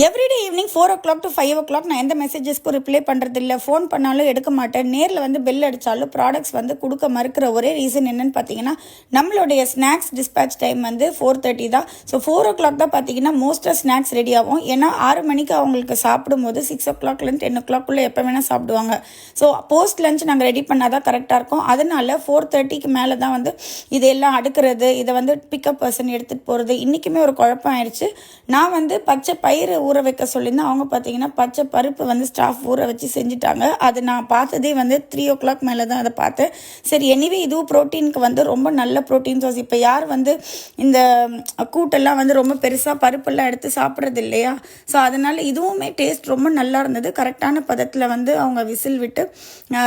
Everyday evening 4 o'clock to 5 o'clock நான் எந்த மெசேஜஸ்க்கும் reply பண்ணுறது இல்லை. ஃபோன் பண்ணாலும் எடுக்க மாட்டேன். நேரில் வந்து பெல் அடித்தாலும் ப்ராடக்ட்ஸ் வந்து கொடுக்க மறுக்கிற ஒரே ரீசன் என்னென்னு பார்த்தீங்கன்னா, நம்மளுடைய ஸ்நாக்ஸ் டிஸ்பேச் டைம் வந்து 4:30 தான். ஸோ 4 o'clock தான் பார்த்தீங்கன்னா மோஸ்ட்டாக ஸ்நாக்ஸ் ரெடி ஆகும். ஏன்னா 6 மணிக்கு அவங்களுக்கு சாப்பிடும்போது 6 o'clockலேருந்து 10 o'clock எப்போ வேணால் சாப்பிடுவாங்க. ஸோ போஸ்ட் லஞ்ச் நாங்கள் ரெடி பண்ணால் தான் கரெக்டாக இருக்கும். அதனால 4:30க்கு மேலே தான் வந்து இதையெல்லாம் அடுக்கிறது, இதை வந்து பிக்கப் பர்சன் எடுத்துகிட்டு போகிறது. இன்றைக்குமே ஒரு குழப்பம் ஆயிடுச்சு. நான் வந்து பச்சை பயிறு ஊற வைக்க சொல்லியிருந்தேன். அவங்க பார்த்தீங்கன்னா பச்சை பருப்பு வந்து ஸ்டாஃப் ஊற வச்சு செஞ்சுட்டாங்க. அது நான் பார்த்ததே வந்து 3 o'clock மேலே தான் அதை பார்த்தேன். சரி, எனிவே இதுவும் ப்ரோட்டீனுக்கு வந்து ரொம்ப நல்ல ப்ரோட்டீன் சோர்ஸ். இப்போ யார் வந்து இந்த கூட்டெல்லாம் வந்து ரொம்ப பெருசாக பருப்பெல்லாம் எடுத்து சாப்பிட்றது இல்லையா? ஸோ அதனால் இதுவுமே டேஸ்ட் ரொம்ப நல்லா இருந்தது. கரெக்டான பதத்தில் வந்து அவங்க விசில் விட்டு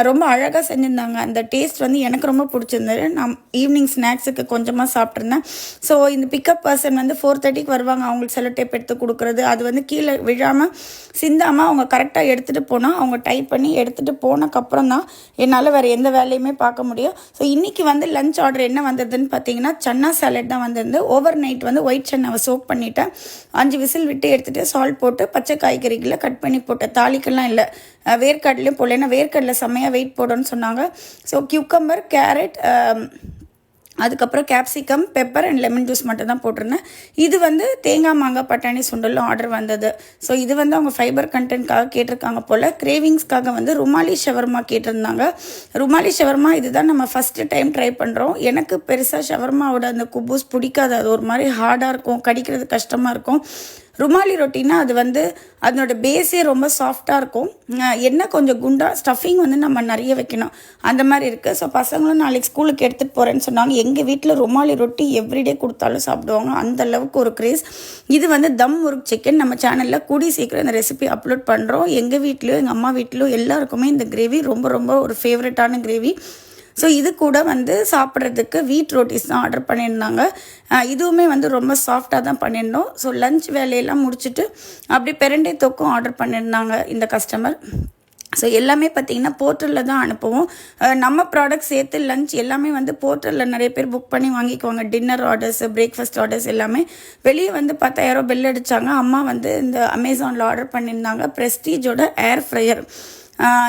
ரொம்ப அழகாக செஞ்சுருந்தாங்க. அந்த டேஸ்ட் வந்து எனக்கு ரொம்ப பிடிச்சிருந்தது. நான் ஈவினிங் ஸ்நாக்ஸுக்கு கொஞ்சமாக சாப்பிட்ருந்தேன். ஸோ இந்த பிக்கப் பர்சன் வந்து 4:30க்கு வருவாங்க. அவங்களுக்கு செலோ டேப் எடுத்து கொடுக்குறது, அது வந்து கீழே விழாமல் சிந்தாமல் அவங்க கரெக்டாக எடுத்துகிட்டு போனால், அவங்க டைப் பண்ணி எடுத்துகிட்டு போனக்கப்புறம் தான் என்னால் வேறு எந்த வேலையுமே பார்க்க முடியும். ஸோ இன்றைக்கி வந்து லஞ்ச் ஆர்டர் என்ன வந்ததுன்னு பார்த்தீங்கன்னா, சன்னா சாலட் தான் வந்திருந்து. ஓவர் நைட் வந்து ஒயிட் சன்னாவை சோக் பண்ணிவிட்டேன். 5 விசில் விட்டு எடுத்துகிட்டு சால்ட் போட்டு பச்சை காய்கறிகளை கட் பண்ணி போட்டேன். தாளிக்கெல்லாம் இல்லை, வேர்க்கடலையும் போடல. ஏன்னா வேர்க்கடலை செம்மையாக வெயிட் போடணும்னு சொன்னாங்க. ஸோ கியூக்கம்பர், கேரட், அதுக்கப்புறம் capsicum, pepper and lemon juice மட்டும் தான் போட்டிருந்தேன். இது வந்து தேங்காய் மாங்காய் பட்டாணி சுண்டலும் ஆர்டர் வந்தது. ஸோ இது வந்து அவங்க ஃபைபர் கண்டென்ட்காக கேட்டிருக்காங்க போல். கிரேவிங்ஸ்க்காக வந்து ருமாலி ஷவர்மா கேட்டிருந்தாங்க. ருமாலி ஷவர்மா இதுதான் நம்ம ஃபஸ்ட்டு டைம் ட்ரை பண்ணுறோம். எனக்கு பெருசாக ஷவர்மாவோட அந்த குபூஸ் பிடிக்காது. அது ஒரு மாதிரி ஹார்டாக இருக்கும், கடிக்கிறது கஷ்டமாக இருக்கும். ருமாலி ரொட்டினா அது வந்து அதனோட பேஸே ரொம்ப சாஃப்டாக இருக்கும். என்ன கொஞ்சம் குண்டா, ஸ்டஃபிங் வந்து நம்ம நிறைய வைக்கணும், அந்த மாதிரி இருக்குது. ஸோ பசங்களும் நாளைக்கு ஸ்கூலுக்கு எடுத்துகிட்டு போகிறேன்னு சொன்னாங்க. எங்கள் வீட்டில் ருமாலி ரொட்டி எவ்ரிடே கொடுத்தாலும் சாப்பிடுவாங்க, அந்த அளவுக்கு ஒரு கிரேஸ். இது வந்து தம் முருக் சிக்கன். நம்ம சேனலில் கூடி சீக்கிரம் இந்த ரெசிபி அப்லோட் பண்ணுறோம். எங்கள் வீட்லேயும் எங்கள் அம்மா வீட்லேயும் எல்லாருக்குமே இந்த கிரேவி ரொம்ப ரொம்ப ஒரு ஃபேவரட்டான கிரேவி. ஸோ இது கூட வந்து சாப்பிட்றதுக்கு வீட் ரோட்டிஸ் தான் ஆர்டர் பண்ணியிருந்தாங்க. இதுவுமே வந்து ரொம்ப சாஃப்டாக தான் பண்ணியிருந்தோம். ஸோ லஞ்ச் வேலையெல்லாம் முடிச்சுட்டு அப்படி பெரண்டை தொக்கும் ஆர்டர் பண்ணியிருந்தாங்க இந்த கஸ்டமர். ஸோ எல்லாமே பார்த்திங்கன்னா போர்ட்டலில் தான் அனுப்புவோம். நம்ம ப்ராடக்ட் சேர்த்து லஞ்ச் எல்லாமே வந்து போர்ட்டலில் நிறைய பேர் புக் பண்ணி வாங்கிக்குவாங்க. டின்னர் ஆர்டர்ஸ், பிரேக்ஃபாஸ்ட் ஆர்டர்ஸ் எல்லாமே. வெளியே வந்து 10,000 பில் அடித்தாங்க. அம்மா வந்து இந்த அமேசானில் ஆர்டர் பண்ணியிருந்தாங்க ப்ரெஸ்டீஜோட ஏர் ஃப்ரையர்.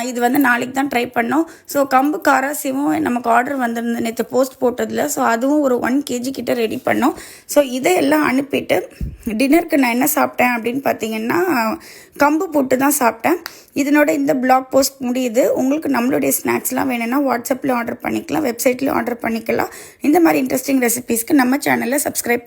இது வந்து நாளைக்கு தான் ட்ரை பண்ணோம். ஸோ கம்பு காராசியும் நமக்கு ஆர்டர் வந்திருந்தது நேற்று போஸ்ட் போட்டதில். ஸோ அதுவும் ஒரு 1 kg கிட்ட ரெடி பண்ணோம். ஸோ இதையெல்லாம் அனுப்பிட்டு டின்னருக்கு நான் என்ன சாப்பிட்டேன் அப்படின்னு பார்த்தீங்கன்னா, கம்பு போட்டு தான் சாப்பிட்டேன். இதனோட இந்த பிளாக் போஸ்ட் முடியுது. உங்களுக்கு நம்மளுடைய ஸ்நாக்ஸ்லாம் வேணும்னா வாட்ஸ்அப்பில் ஆர்டர் பண்ணிக்கலாம், வெப்சைட்லேயும் ஆர்டர் பண்ணிக்கலாம். இந்த மாதிரி இன்ட்ரெஸ்டிங் ரெசிபீஸ்க்கு நம்ம சேனலை சப்ஸ்கிரைப் பண்ணி